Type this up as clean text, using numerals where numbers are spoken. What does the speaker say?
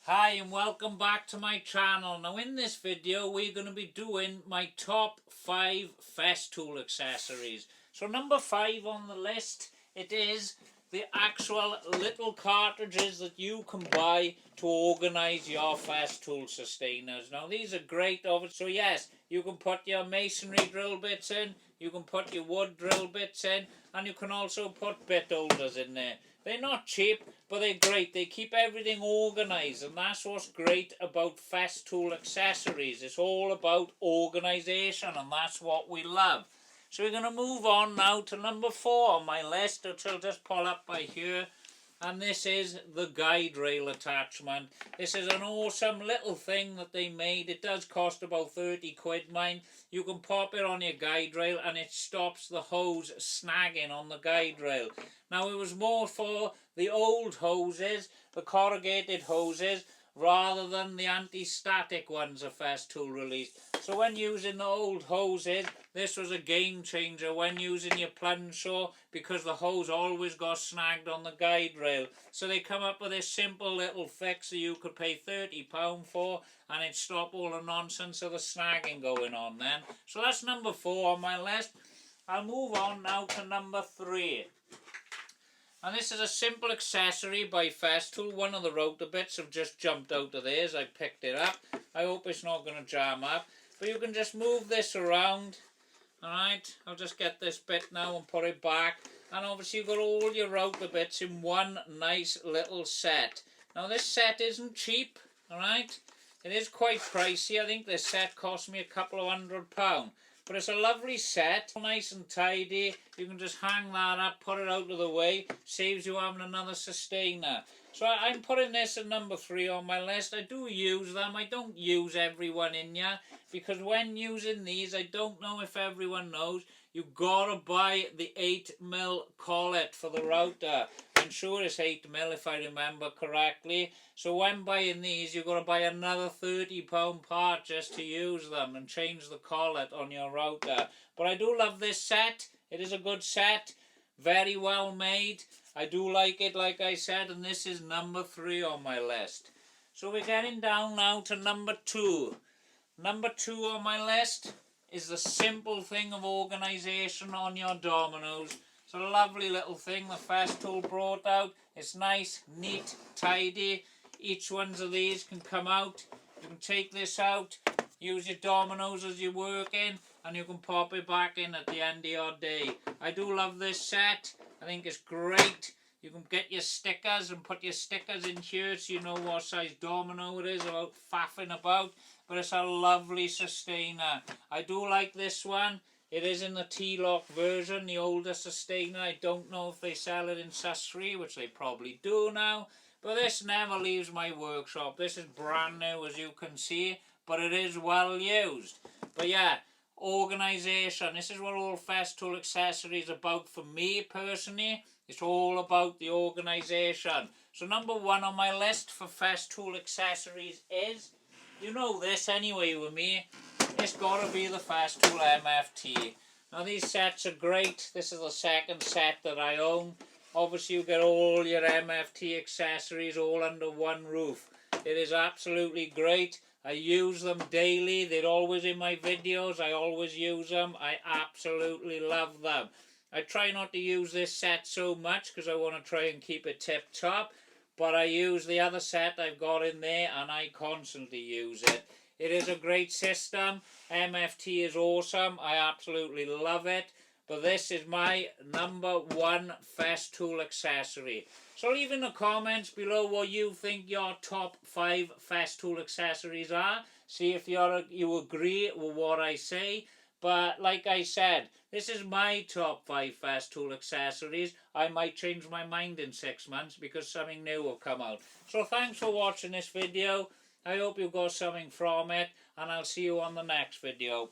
Hi and welcome back to my channel. Now in this video we're going to be doing my top 5 Festool accessories. So number 5 on the list, it is the actual little cartridges that you can buy to organise your Festool sustainers. Now these are great so yes, you can put your masonry drill bits in, you can put your wood drill bits in, and you can also put bit holders in there. They're not cheap, but they're great. They keep everything organised, and that's what's great about Festool accessories. It's all about organisation, and that's what we love. So we're going to move on now to number 4 on my list, which I'll just pull up by here. And this is the guide rail attachment. This is an awesome little thing that they made. It does cost about 30 quid, mine. You can pop it on your guide rail and it stops the hose snagging on the guide rail. Now it was more for the old hoses, the corrugated hoses, rather than the anti-static ones that Festool released. So when using the old hoses, this was a game changer when using your plunge saw, because the hose always got snagged on the guide rail. So they come up with this simple little fix that you could pay £30 for, and it stopped all the nonsense of the snagging going on then. So that's number 4 on my list. I'll move on now to number 3. And this is a simple accessory by Festool. One of the rotor bits have just jumped out of there as I picked it up. I hope it's not going to jam up. But you can just move this around. Alright, I'll just get this bit now and put it back. And obviously you've got all your rotor bits in one nice little set. Now this set isn't cheap, alright? It is quite pricey. I think this set cost me a couple of £100. But it's a lovely set, nice and tidy. You can just hang that up, put it out of the way, saves you having another sustainer. So I'm putting this at number 3 on my list. I do use them. I don't use every one in here, because when using these, I don't know if everyone knows, you've got to buy the 8mm collet for the router. I'm sure it's 8mm if I remember correctly. So when buying these, you've got to buy another £30 part just to use them and change the collet on your router. But I do love this set. It is a good set. Very well made. I do like it, like I said, and this is number 3 on my list. So we're getting down now to number 2. Number 2 on my list is the simple thing of organisation on your Dominos. It's a lovely little thing the Festool brought out. It's nice, neat, tidy. Each one of these can come out. You can take this out, use your Dominos as you're working, and you can pop it back in at the end of your day. I do love this set. I think it's great. You can get your stickers and put your stickers in here so you know what size domino it is without faffing about. But it's a lovely sustainer. I do like this one. It is in the T-lock version, the older sustainer. I don't know if they sell it in Sus3, which they probably do now. But this never leaves my workshop. This is brand new, as you can see, but it is well used. But yeah, organisation. This is what all Festool accessories are about for me personally. It's all about the organisation. So number 1 on my list for Festool accessories is, you know this anyway with me, it's got to be the Festool MFT. Now these sets are great. This is the second set that I own. Obviously you get all your MFT accessories all under one roof. It is absolutely great. I use them daily. They're always in my videos. I always use them. I absolutely love them. I try not to use this set so much because I want to try and keep it tip top. But I use the other set I've got in there and I constantly use it. It is a great system. MFT is awesome. I absolutely love it. But this is my number 1 Festool accessory. So leave in the comments below what you think your top 5 Festool accessories are. See if you agree with what I say. But like I said, this is my top 5 Festool accessories. I might change my mind in 6 months because something new will come out. So thanks for watching this video. I hope you got something from it, and I'll see you on the next video.